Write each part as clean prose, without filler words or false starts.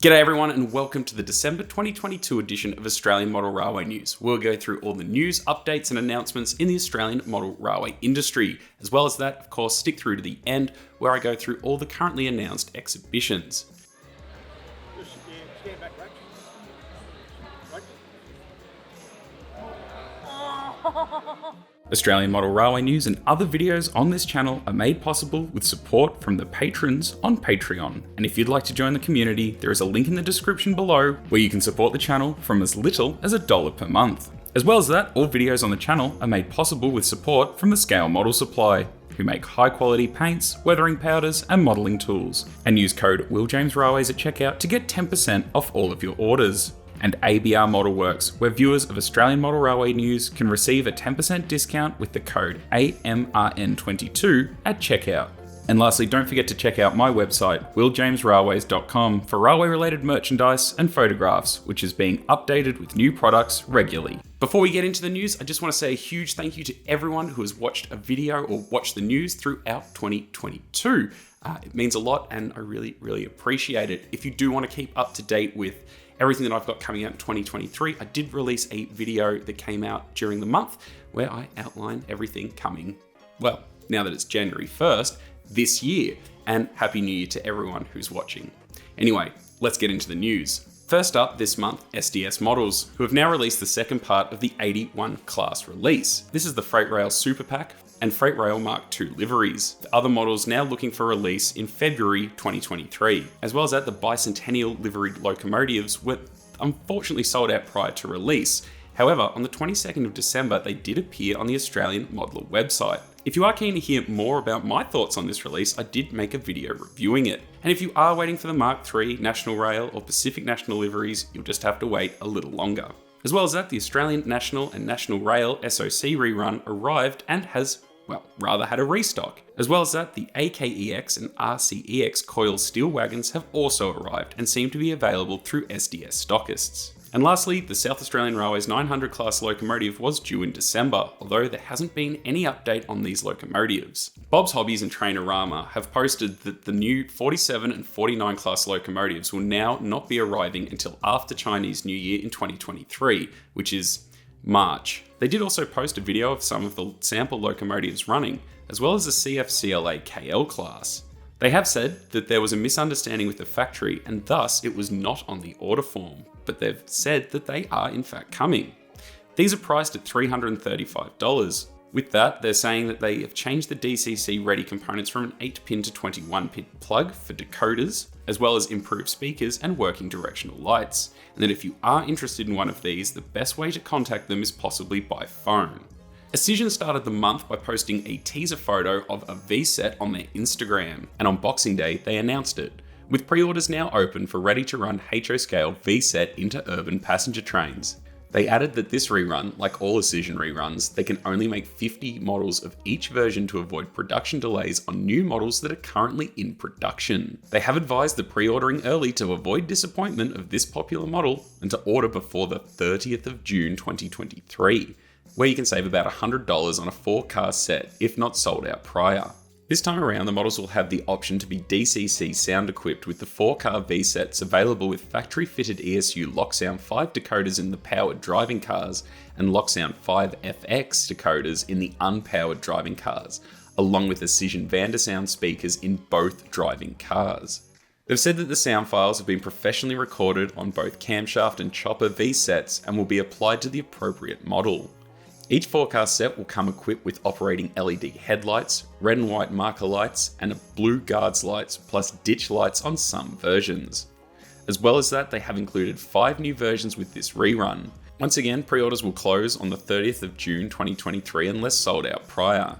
G'day everyone and welcome to the December 2022 edition of Australian Model Railway News. We'll go through all the news, updates and announcements in the Australian model railway industry. As well as that, of course, stick through to the end where I go through all the currently announced exhibitions. Australian Model Railway News and other videos on this channel are made possible with support from the patrons on Patreon. And if you'd like to join the community, there is a link in the description below where you can support the channel from as little as $1 per month. As well as that, all videos on the channel are made possible with support from the Scale Model Supply, who make high quality paints, weathering powders and modelling tools. And use code WILJamesRailways at checkout to get 10% off all of your orders. And ABR Modelworks, where viewers of Australian Model Railway News can receive a 10% discount with the code AMRN22 at checkout. And lastly, don't forget to check out my website, willjamesrailways.com, for railway related merchandise and photographs, which is being updated with new products regularly. Before we get into the news, I just want to say a huge thank you to everyone who has watched a video or watched the news throughout 2022. It means a lot and I really appreciate it. If you do want to keep up to date with everything that I've got coming out in 2023, I did release a video that came out during the month where I outline everything coming, well, now that it's January 1st, this year. And Happy New Year to everyone who's watching. Anyway, let's get into the news. First up this month, SDS Models, who have now released the second part of the 81 class release. This is the Freight Rail Super Pack and Freight Rail Mark II liveries. The other models now looking for release in February 2023. As well as that, the bicentennial liveried locomotives were unfortunately sold out prior to release. However, on the 22nd of December, they did appear on the Australian Modeler website. If you are keen to hear more about my thoughts on this release, I did make a video reviewing it. And if you are waiting for the Mark III, National Rail or Pacific National liveries, you'll just have to wait a little longer. As well as that, the Australian National and National Rail SOC rerun arrived and has, well, rather had a restock. As well as that, the AKEX and RCEX coil steel wagons have also arrived and seem to be available through SDS stockists. And lastly, the South Australian Railways 900 class locomotive was due in December, although there hasn't been any update on these locomotives. Bob's Hobbies and TrainOrama have posted that the new 47 and 49 class locomotives will now not be arriving until after Chinese New Year in 2023, which is March. They did also post a video of some of the sample locomotives running, as well as the CFCLA KL class. They have said that there was a misunderstanding with the factory and thus it was not on the order form, but they've said that they are in fact coming. These are priced at $335. With that, they're saying that they have changed the DCC ready components from an 8-pin to 21-pin plug for decoders, as well as improved speakers and working directional lights, and that if you are interested in one of these, the best way to contact them is possibly by phone. Auscision started the month by posting a teaser photo of a V-set on their Instagram, and on Boxing Day they announced it, with pre-orders now open for ready-to-run HO scale V-set into urban passenger trains. They added that this rerun, like all Auscision reruns, they can only make 50 models of each version to avoid production delays on new models that are currently in production. They have advised the pre-ordering early to avoid disappointment of this popular model and to order before the 30th of June 2023. Where you can save about $100 on a 4-car set if not sold out prior. This time around, the models will have the option to be DCC sound equipped with the 4-car V-sets available with factory fitted ESU Locksound 5 decoders in the powered driving cars and Locksound 5 FX decoders in the unpowered driving cars, along with Auscision Vandersound speakers in both driving cars. They've said that the sound files have been professionally recorded on both camshaft and chopper V-sets and will be applied to the appropriate model. Each 4-car set will come equipped with operating LED headlights, red and white marker lights, and a blue guards lights plus ditch lights on some versions. As well as that, they have included 5 new versions with this rerun. Once again, pre-orders will close on the 30th of June 2023 unless sold out prior.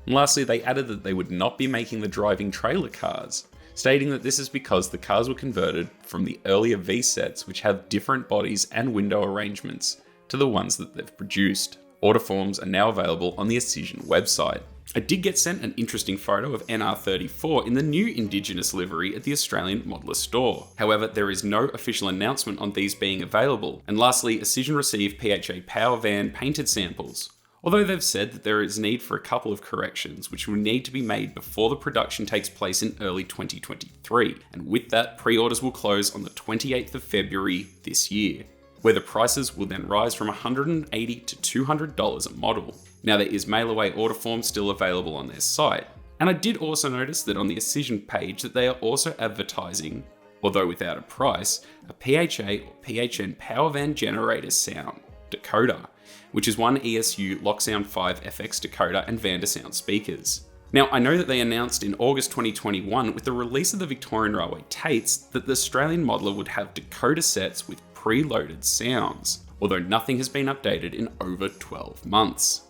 And lastly, they added that they would not be making the driving trailer cars, stating that this is because the cars were converted from the earlier V-sets which have different bodies and window arrangements to the ones that they've produced. Order forms are now available on the Auscision website. I did get sent an interesting photo of NR34 in the new Indigenous livery at the Australian Modeler store. However, there is no official announcement on these being available. And lastly, Auscision received PHA Power Van painted samples. although they've said that there is need for a couple of corrections which will need to be made before the production takes place in early 2023, and with that, pre-orders will close on the 28th of February this year, where the prices will then rise from $180 to $200 a model. Now, there is mail-away order form still available on their site, and I did also notice that on the Ixion page that they are also advertising, although without a price, a PHA or PHN power van generator sound decoder, which is one ESU Locksound 5 FX decoder and Vandersound speakers. Now, I know that they announced in August 2021 with the release of the Victorian Railway Tates that the Australian modeler would have decoder sets with preloaded sounds, although nothing has been updated in over 12 months.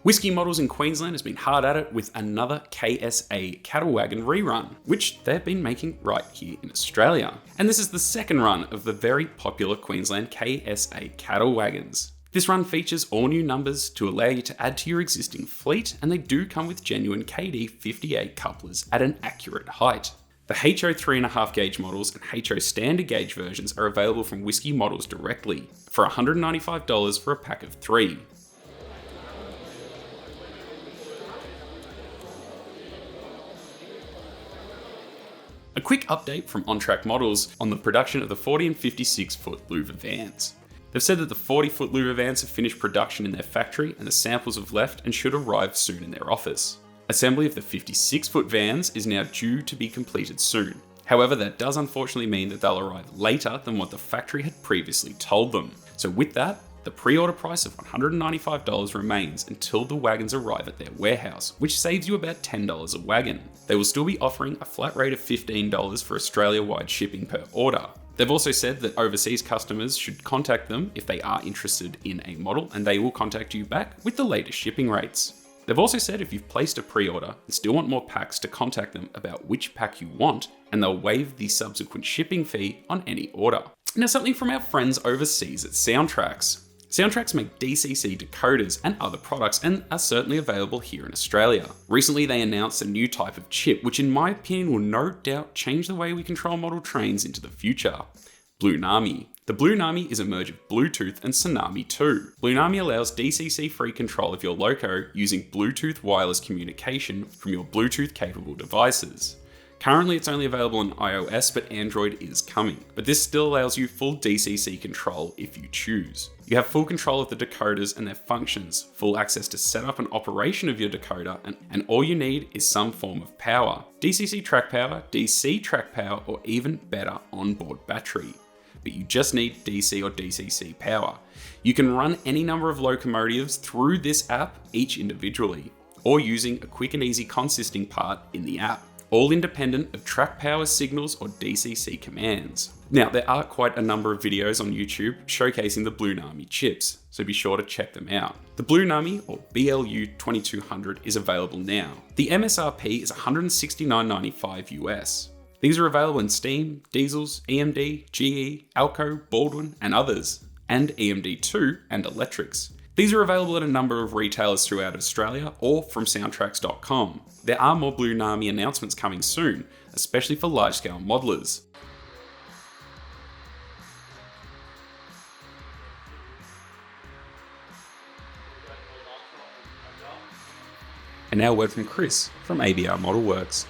Wuskie Models in Queensland has been hard at it with another KSA cattle wagon rerun, which they've been making right here in Australia. And this is the second run of the very popular Queensland KSA cattle wagons. This run features all new numbers to allow you to add to your existing fleet, and they do come with genuine KD 58 couplers at an accurate height. The HO 3.5 gauge models and HO standard gauge versions are available from Wuskie Models directly for $195 for a pack of 3. A quick update from On-Track Models on the production of the 40 and 56 foot louver vans. They've said that the 40 foot louver vans have finished production in their factory and the samples have left and should arrive soon in their office. Assembly of the 56 foot vans is now due to be completed soon. However, that does unfortunately mean that they'll arrive later than what the factory had previously told them. So with that, the pre-order price of $195 remains until the wagons arrive at their warehouse, which saves you about $10 a wagon. They will still be offering a flat rate of $15 for Australia-wide shipping per order. They've also said that overseas customers should contact them if they are interested in a model, and they will contact you back with the latest shipping rates. They've also said if you've placed a pre-order and still want more packs to contact them about which pack you want, and they'll waive the subsequent shipping fee on any order. Now, something from our friends overseas at Soundtraxx. Soundtraxx make DCC decoders and other products and are certainly available here in Australia. Recently they announced a new type of chip which in my opinion will no doubt change the way we control model trains into the future. WUISKE. The WUISKE is a merge of Bluetooth and Tsunami 2. WUISKE allows DCC-free control of your loco using Bluetooth wireless communication from your Bluetooth-capable devices. Currently it's only available on iOS, but Android is coming. But this still allows you full DCC control if you choose. You have full control of the decoders and their functions, full access to setup and operation of your decoder, and all you need is some form of power. DCC track power, DC track power, or even better, onboard battery. But you just need DC or DCC power. You can run any number of locomotives through this app, each individually, or using a quick and easy consisting part in the app, all independent of track power signals or DCC commands. Now, there are quite a number of videos on YouTube showcasing the WUISKE chips, so be sure to check them out. The WUISKE, or BLU2200, is available now. The MSRP is $169.95 US. These are available in Steam, Diesels, EMD, GE, Alco, Baldwin, and others, and EMD2 and Electrics. These are available at a number of retailers throughout Australia or from Soundtraxx.com. There are more WUISKE announcements coming soon, especially for large-scale modelers. And now a word from Chris from ABR Modelworks.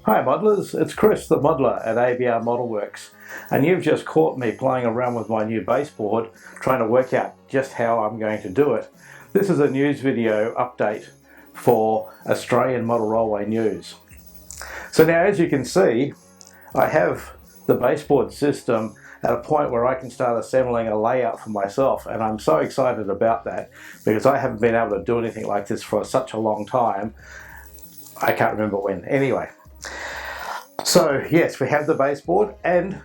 Hi modelers, it's Chris the modeler at ABR Modelworks, and you've just caught me playing around with my new baseboard trying to work out just how I'm going to do it. This is a news video update for Australian Model Railway News. So now as you can see, I have the baseboard system at a point where I can start assembling a layout for myself, and I'm so excited about that because I haven't been able to do anything like this for such a long time. I can't remember when. Anyway. So yes, we have the baseboard, and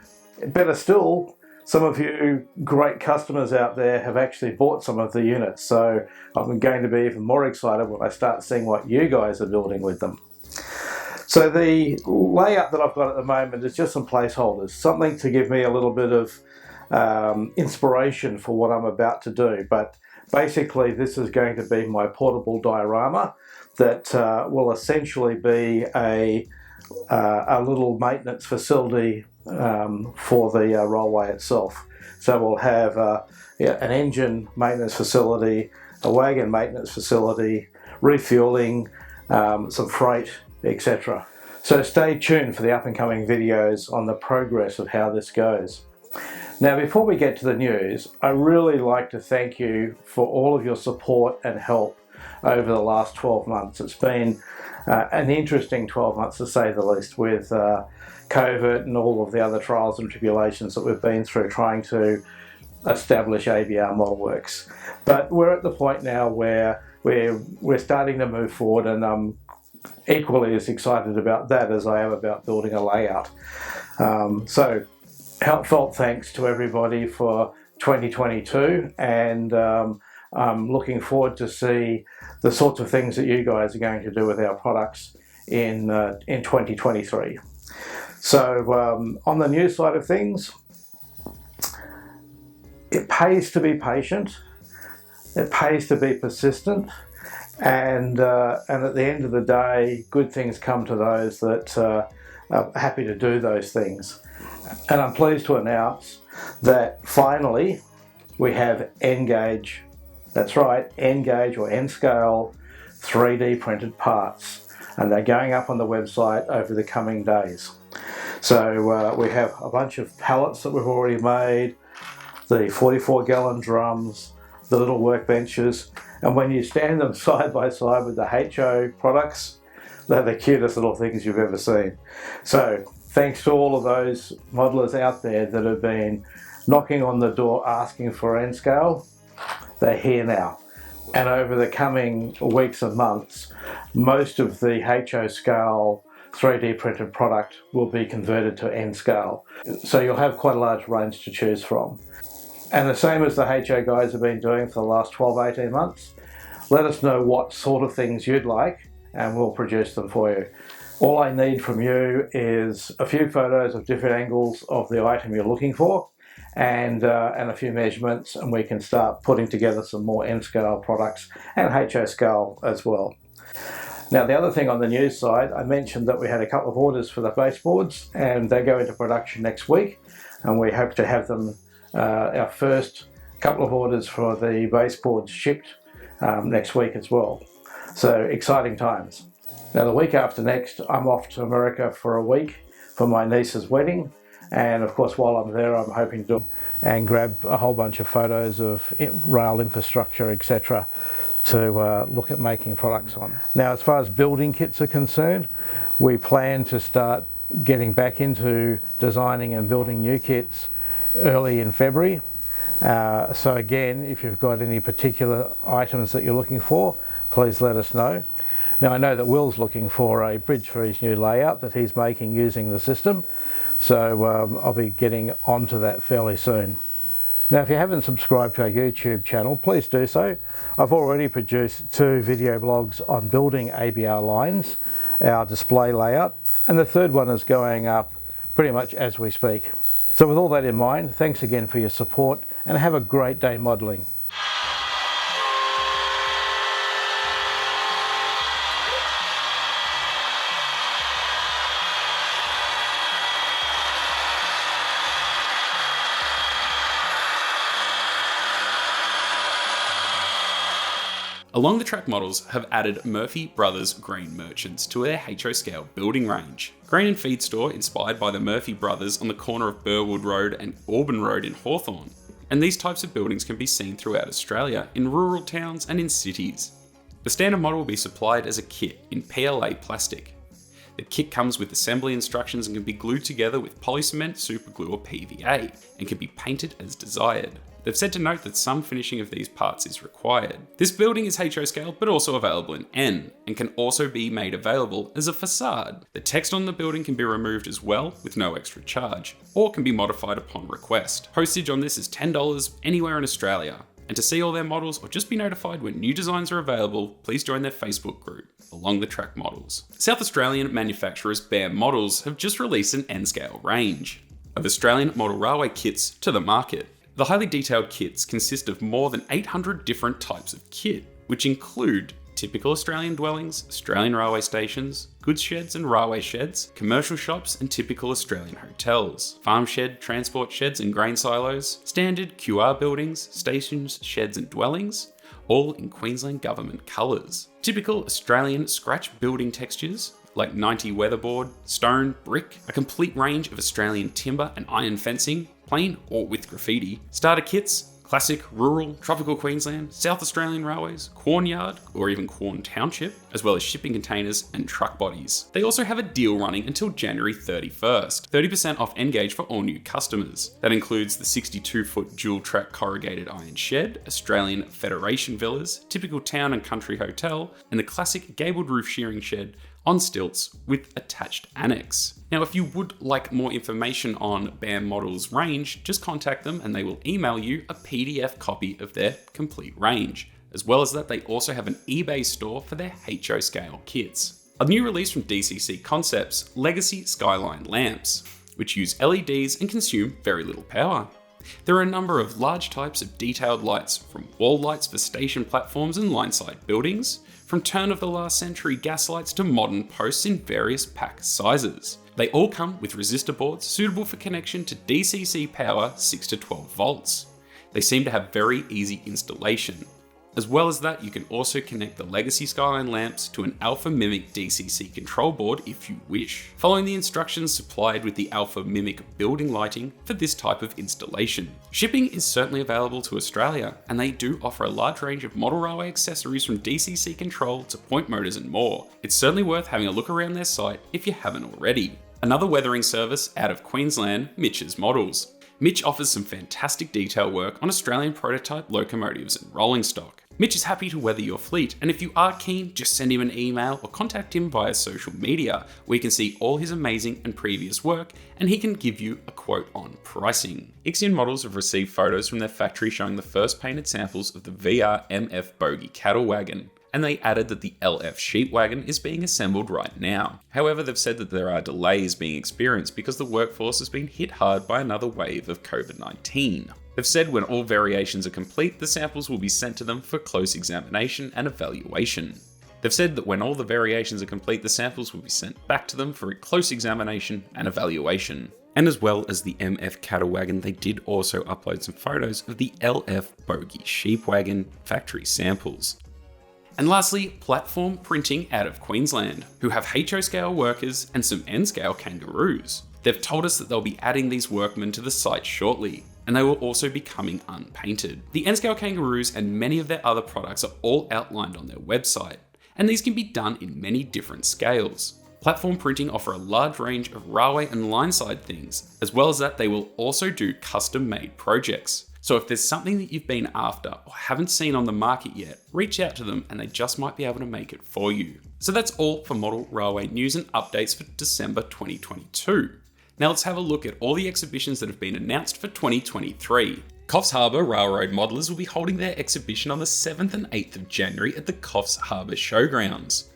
better still, some of you great customers out there have actually bought some of the units, so I'm going to be even more excited when I start seeing what you guys are building with them. So the layout that I've got at the moment is just some placeholders, something to give me a little bit of inspiration for what I'm about to do, but basically this is going to be my portable diorama that will essentially be a a little maintenance facility for the railway itself. So we'll have an engine maintenance facility, a wagon maintenance facility, refueling, some freight, etc. So stay tuned for the up and coming videos on the progress of how this goes. Now, before we get to the news, I really like to thank you for all of your support and help over the last 12 months. It's been an interesting 12 months to say the least, with COVID and all of the other trials and tribulations that we've been through trying to establish ABR Modelworks. But we're at the point now where we're starting to move forward, and I'm equally as excited about that as I am about building a layout. So heartfelt thanks to everybody for 2022, and I'm looking forward to see the sorts of things that you guys are going to do with our products in 2023. So on the news side of things, it pays to be patient, it pays to be persistent, and at the end of the day, good things come to those that are happy to do those things. And I'm pleased to announce that finally we have N-gauge, that's right, N-gauge or N-scale 3D printed parts, and they're going up on the website over the coming days. So we have a bunch of pallets that we've already made, the 44-gallon drums, the little workbenches, and when you stand them side by side with the HO products, they're the cutest little things you've ever seen. So thanks to all of those modelers out there that have been knocking on the door asking for N-scale, they're here now. And over the coming weeks and months, most of the HO scale 3D printed product will be converted to N-scale. So you'll have quite a large range to choose from. And the same as the HO guys have been doing for the last 12, 18 months, let us know what sort of things you'd like and we'll produce them for you. All I need from you is a few photos of different angles of the item you're looking for, and a few measurements, and we can start putting together some more N-scale products and HO scale as well. Now, the other thing on the news side, I mentioned that we had a couple of orders for the baseboards, and they go into production next week, and we hope to have them, our first couple of orders for the baseboards shipped next week as well. So exciting times. Now, the week after next, I'm off to America for a week for my niece's wedding. And of course, while I'm there, I'm hoping to grab a whole bunch of photos of rail infrastructure, etc., to look at making products on. Now, as far as building kits are concerned, we plan to start getting back into designing and building new kits early in February. So again, if you've got any particular items that you're looking for, please let us know. Now, I know that Will's looking for a bridge for his new layout that he's making using the system, so I'll be getting onto that fairly soon. Now, if you haven't subscribed to our YouTube channel, please do so. I've already produced 2 video blogs on building ABR lines, our display layout, and the third one is going up pretty much as we speak. So with all that in mind, thanks again for your support and have a great day modelling. Along the Track Models have added Murphy Brothers grain merchants to their HO scale building range. Grain and feed store inspired by the Murphy Brothers on the corner of Burwood Road and Auburn Road in Hawthorn. And these types of buildings can be seen throughout Australia, in rural towns and in cities. The standard model will be supplied as a kit in PLA plastic. The kit comes with assembly instructions and can be glued together with polycement, superglue or PVA, and can be painted as desired. They've said to note that some finishing of these parts is required. This building is HO scale, but also available in N, and can also be made available as a facade. The text on the building can be removed as well, with no extra charge, or can be modified upon request. Postage on this is $10 anywhere in Australia. And to see all their models or just be notified when new designs are available, please join their Facebook group, Along the Track Models. South Australian manufacturers ABR Models have just released an N-scale range of Australian model railway kits to the market. The highly detailed kits consist of more than 800 different types of kit, which include typical Australian dwellings, Australian railway stations, goods sheds and railway sheds, commercial shops and typical Australian hotels, farm shed, transport sheds and grain silos, standard QR buildings, stations, sheds and dwellings, all in Queensland government colours. Typical Australian scratch building textures like 90 weatherboard, stone, brick, a complete range of Australian timber and iron fencing, plain or with graffiti, starter kits, classic, rural, tropical Queensland, South Australian railways, Quorn Yard, or even Quorn Township, as well as shipping containers and truck bodies. They also have a deal running until January 31st, 30% off Engage for all new customers. That includes the 62-foot dual-track corrugated iron shed, Australian Federation villas, typical town and country hotel, and the classic gabled roof shearing shed on stilts with attached annex. Now, if you would like more information on BAM Models range, just contact them and they will email you a PDF copy of their complete range. As well as that, they also have an eBay store for their HO scale kits. A new release from DCC Concepts, Legacy Skyline lamps, which use LEDs and consume very little power. There are a number of large types of detailed lights, from wall lights for station platforms and line-side buildings, from turn of the last century gas lights to modern posts in various pack sizes. They all come with resistor boards suitable for connection to DCC power 6 to 12 volts. They seem to have very easy installation. As well as that, you can also connect the Legacy Skyline lamps to an Alpha Mimic DCC control board if you wish, following the instructions supplied with the Alpha Mimic building lighting for this type of installation. Shipping is certainly available to Australia, and they do offer a large range of model railway accessories from DCC control to point motors and more. It's certainly worth having a look around their site if you haven't already. Another weathering service out of Queensland, Mitches Models. Mitch offers some fantastic detail work on Australian prototype locomotives and rolling stock. Mitch is happy to weather your fleet, and if you are keen, just send him an email or contact him via social media, where you can see all his amazing and previous work, and he can give you a quote on pricing. Ixion Models have received photos from their factory showing the first painted samples of the VR MF Bogie cattle wagon, and they added that the LF sheep wagon is being assembled right now. However, they've said that there are delays being experienced because the workforce has been hit hard by another wave of COVID-19. They've said when all variations are complete, the samples will be sent to them for close examination and evaluation. They've said that when all the variations are complete, the samples will be sent back to them for a close examination and evaluation. And as well as the MF cattle wagon, they did also upload some photos of the LF Bogie sheep wagon factory samples. And lastly, Platform Printing out of Queensland, who have HO scale workers and some N scale kangaroos. They've told us that they'll be adding these workmen to the site shortly, and they will also be coming unpainted. The N-scale kangaroos and many of their other products are all outlined on their website, and these can be done in many different scales. Platform Printing offer a large range of railway and line-side things, as well as that they will also do custom-made projects. So if there's something that you've been after or haven't seen on the market yet, reach out to them and they just might be able to make it for you. So that's all for model railway news and updates for December 2022. Now let's have a look at all the exhibitions that have been announced for 2023. Coffs Harbour Railroad Modelers will be holding their exhibition on the 7th and 8th of January at the Coffs Harbour Showgrounds.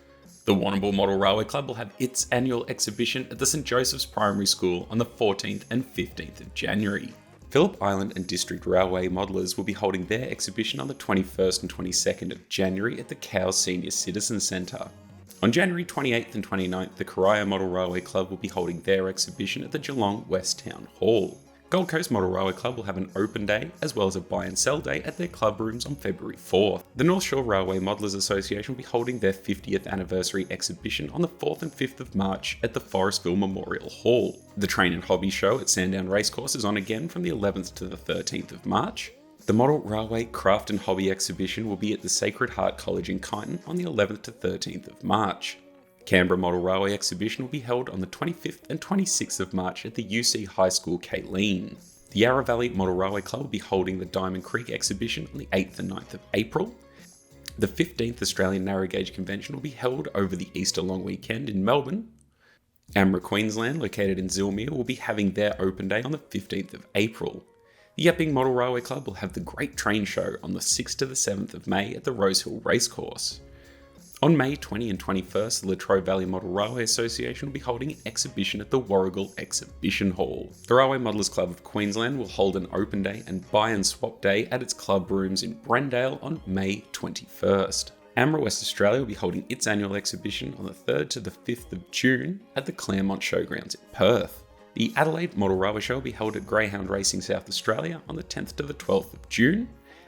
The Warrnambool Model Railway Club will have its annual exhibition at the St Joseph's Primary School on the 14th and 15th of January. Phillip Island and District Railway Modelers will be holding their exhibition on the 21st and 22nd of January at the Cowes Senior Citizen Centre. On January 28th and 29th, the Corio Model Railway Club will be holding their exhibition at the Geelong West Town Hall. Gold Coast Model Railway Club will have an open day as well as a buy and sell day at their club rooms on February 4th. The North Shore Railway Modelers Association will be holding their 50th anniversary exhibition on the 4th and 5th of March at the Forestville Memorial Hall. The Train and Hobby Show at Sandown Racecourse is on again from the 11th to the 13th of March. The Model Railway Craft and Hobby Exhibition will be at the Sacred Heart College in Kyneton on the 11th to 13th of March. Canberra Model Railway Exhibition will be held on the 25th and 26th of March at the UC High School, Kayleen. The Yarra Valley Model Railway Club will be holding the Diamond Creek Exhibition on the 8th and 9th of April. The 15th Australian Narrow Gauge Convention will be held over the Easter long weekend in Melbourne. AMRA Queensland, located in Zilmere, will be having their open day on the 15th of April. The Epping Model Railway Club will have the Great Train Show on the 6th to the 7th of May at the Rosehill Racecourse. On May 20 and 21st, the Latrobe Valley Model Railway Association will be holding an exhibition at the Warragul Exhibition Hall. The Railway Modelers Club of Queensland will hold an open day and buy and swap day at its club rooms in Brendale on May 21st. AMRA West Australia will be holding its annual exhibition on the 3rd to the 5th of June at the Claremont Showgrounds in Perth. The Adelaide Model Railway Show will be held at Greyhound Racing South Australia on the 10th to the 12th of June,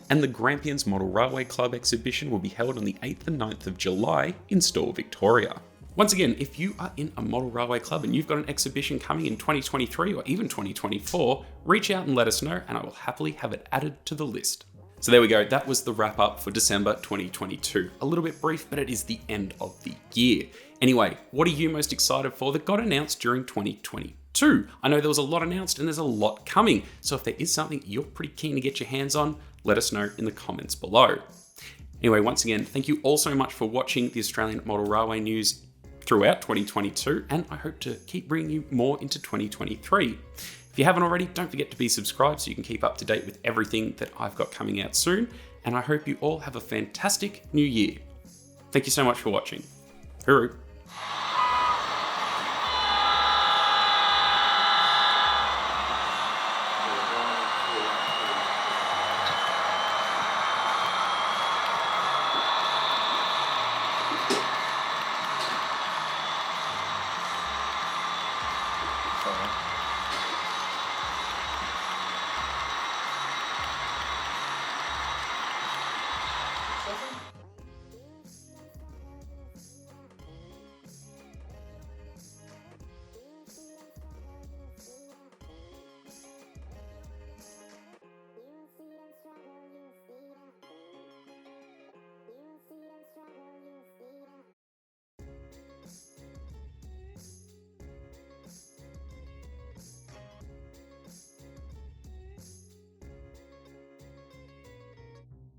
and the Grampians Model Railway Club exhibition will be held on the 8th and 9th of July in Stawell, Victoria. Once again, if you are in a model railway club and you've got an exhibition coming in 2023 or even 2024, reach out and let us know and I will happily have it added to the list. So there we go, that was the wrap up for December 2022. A little bit brief, but it is the end of the year. Anyway, what are you most excited for that got announced during 2022? I know there was a lot announced and there's a lot coming, so if there is something you're pretty keen to get your hands on, let us know in the comments below. Anyway, once again, thank you all so much for watching the Australian Model Railway News throughout 2022, and I hope to keep bringing you more into 2023. If you haven't already, don't forget to be subscribed so you can keep up to date with everything that I've got coming out soon, and I hope you all have a fantastic new year. Thank you so much for watching. Hooroo.